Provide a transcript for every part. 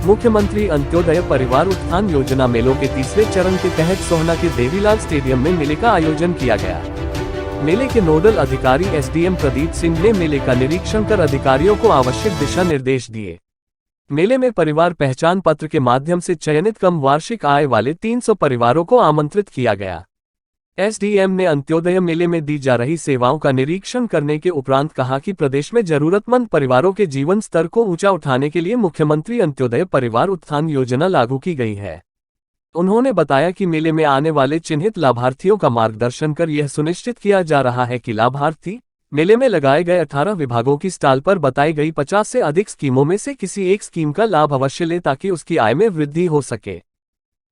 मुख्यमंत्री अंत्योदय परिवार उत्थान योजना मेलों के तीसरे चरण के तहत सोहना के देवीलाल स्टेडियम में मेले का आयोजन किया गया। मेले के नोडल अधिकारी एसडीएम प्रदीप सिंह ने मेले का निरीक्षण कर अधिकारियों को आवश्यक दिशा निर्देश दिए। मेले में परिवार पहचान पत्र के माध्यम से चयनित कम वार्षिक आय वाले 300 परिवारों को आमंत्रित किया गया। एसडीएम ने अंत्योदय मेले में दी जा रही सेवाओं का निरीक्षण करने के उपरांत कहा कि प्रदेश में जरूरतमंद परिवारों के जीवन स्तर को ऊंचा उठाने के लिए मुख्यमंत्री अंत्योदय परिवार उत्थान योजना लागू की गई है। उन्होंने बताया कि मेले में आने वाले चिन्हित लाभार्थियों का मार्गदर्शन कर यह सुनिश्चित किया जा रहा है कि लाभार्थी मेले में लगाए गए 18 विभागों की स्टॉल पर बताई गई 50 से अधिक स्कीमों में से किसी एक स्कीम का लाभ अवश्य ले ताकि उसकी आय में वृद्धि हो सके।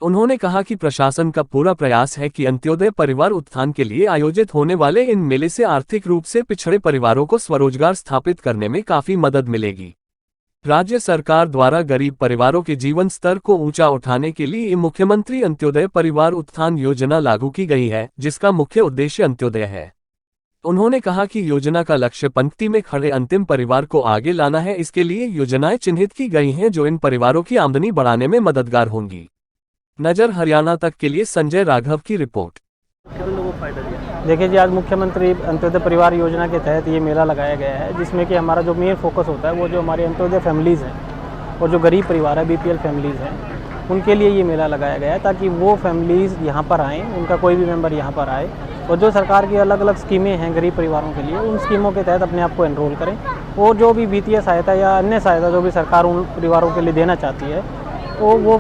उन्होंने कहा कि प्रशासन का पूरा प्रयास है कि अंत्योदय परिवार उत्थान के लिए आयोजित होने वाले इन मेले से आर्थिक रूप से पिछड़े परिवारों को स्वरोजगार स्थापित करने में काफी मदद मिलेगी। राज्य सरकार द्वारा गरीब परिवारों के जीवन स्तर को ऊंचा उठाने के लिए मुख्यमंत्री अंत्योदय परिवार उत्थान योजना लागू की गई है, जिसका मुख्य उद्देश्य अंत्योदय है। उन्होंने कहा कि योजना का लक्ष्य पंक्ति में खड़े अंतिम परिवार को आगे लाना है। इसके लिए योजनाएं चिन्हित की गई हैं जो इन परिवारों की आमदनी बढ़ाने में मददगार होंगी। नजर हरियाणा तक के लिए संजय राघव की रिपोर्ट। देखिए जी, आज मुख्यमंत्री अंत्योदय परिवार योजना के तहत ये मेला लगाया गया है, जिसमें कि हमारा जो मेन फोकस होता है वो जो हमारे अंत्योदय फैमिलीज़ हैं और जो गरीब परिवार है, बीपीएल फैमिलीज़ हैं, उनके लिए ये मेला लगाया गया है ताकि वो फैमिलीज़ यहाँ पर आएँ, उनका कोई भी मेंबर यहाँ पर आए और जो सरकार की अलग अलग स्कीमें हैं गरीब परिवारों के लिए, उन स्कीमों के तहत अपने आप को एनरोल करें और जो भी वित्तीय सहायता या अन्य सहायता जो भी सरकार उन परिवारों के लिए देना चाहती है वो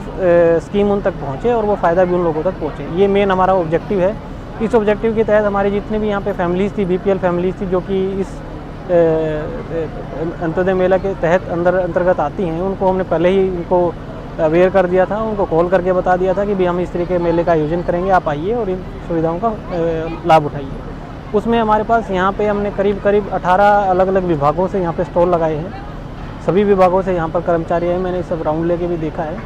स्कीम उन तक पहुँचे और वो फ़ायदा भी उन लोगों तक पहुँचे। ये मेन हमारा ऑब्जेक्टिव है। इस ऑब्जेक्टिव के तहत हमारी जितने भी यहाँ पे फैमिलीज़ थी, बीपीएल फैमिलीज़ थी, जो कि इस अंत्योदय मेला के तहत अंतर्गत आती हैं, उनको हमने पहले ही उनको अवेयर कर दिया था, उनको कॉल करके बता दिया था कि भाई हम इस तरीके के मेले का आयोजन करेंगे, आप आइए और इन सुविधाओं का लाभ उठाइए। उसमें हमारे पास यहाँ पे हमने करीब 18 अलग अलग विभागों से यहाँ पे स्टॉल लगाए हैं। सभी विभागों से यहाँ पर कर्मचारी हैं, मैंने सब राउंड लेके भी देखा है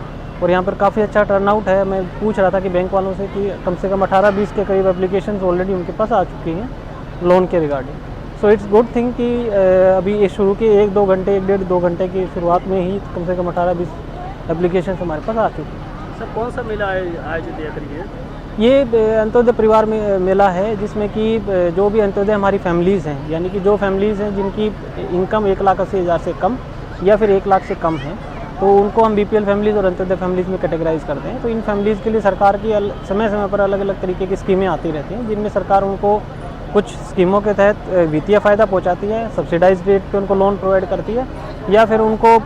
और यहाँ पर काफ़ी अच्छा टर्नआउट है। मैं पूछ रहा था कि बैंक वालों से कि कम से कम 18-20 के करीब एप्लीकेशंस ऑलरेडी उनके पास आ चुकी हैं लोन के regarding. So it's good thing कि अभी ये शुरू के 1-2 घंटे 1-1.5-2 घंटे की शुरुआत में ही कम से कम 18-20 एप्लीकेशन हमारे पास आ चुकी हैं। सर, कौन सा मेला आयोजित करिए? ये अंत्योदय परिवार मेला है, जिसमें कि जो भी अंत्योदय हमारी फैमिलीज़ हैं, यानी कि जो फैमिलीज़ हैं जिनकी इनकम 1,80,000 से कम या फिर 1 लाख से कम है, तो उनको हम बीपीएल फैमिलीज़ और अंत्योदय फैमिलीज़ में कैटेगराइज करते हैं। तो इन फैमिलीज़ के लिए सरकार की समय समय पर अलग अलग तरीके की स्कीमें आती रहती हैं, जिनमें सरकार उनको कुछ स्कीमों के तहत वित्तीय फ़ायदा पहुंचाती है, सब्सिडाइज रेट पे उनको लोन प्रोवाइड करती है या फिर उनको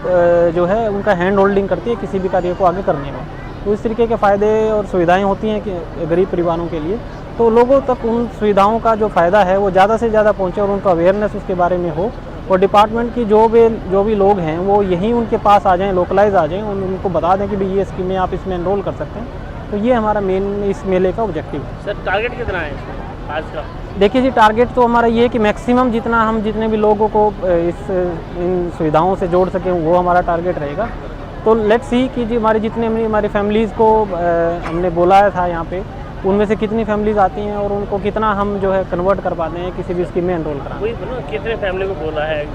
जो है उनका हैंड होल्डिंग करती है किसी भी कार्य को आगे करने में। तो इस तरीके के फ़ायदे और सुविधाएँ होती हैं कि गरीब परिवारों के लिए, तो लोगों तक उन सुविधाओं का जो फ़ायदा है वो ज़्यादा से ज़्यादा पहुँचे और उनको अवेयरनेस उसके बारे में हो और डिपार्टमेंट की जो भी लोग हैं वो यहीं उनके पास आ जाएं, लोकलाइज आ जाएं, उनको बता दें कि भाई ये स्कीमें आप इसमें एनरोल कर सकते हैं। तो ये हमारा मेन इस मेले का ऑब्जेक्टिव है। सर, टारगेट कितना है आज का? देखिए जी, टारगेट तो हमारा ये है कि मैक्सिमम जितने भी लोगों को इन सुविधाओं से जोड़ सकें वो हमारा टारगेट रहेगा। तो लेट्स सी कि जी हमारी फैमिलीज़ को हमने बुलाया था यहाँ पे, उनमें से कितनी फैमिलीज आती हैं और उनको कितना हम जो है कन्वर्ट कर पाते हैं किसी भी स्कीम में एनरोल कराने। कितने फैमिली को बोला है?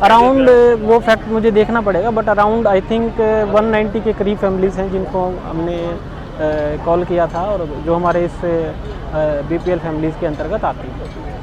अराउंड वो फैक्ट मुझे देखना पड़ेगा, बट अराउंड आई थिंक 190 के करीब फैमिलीज़ हैं जिनको हमने कॉल किया था और जो हमारे इस बीपीएल फैमिलीज़ के अंतर्गत आती हैं।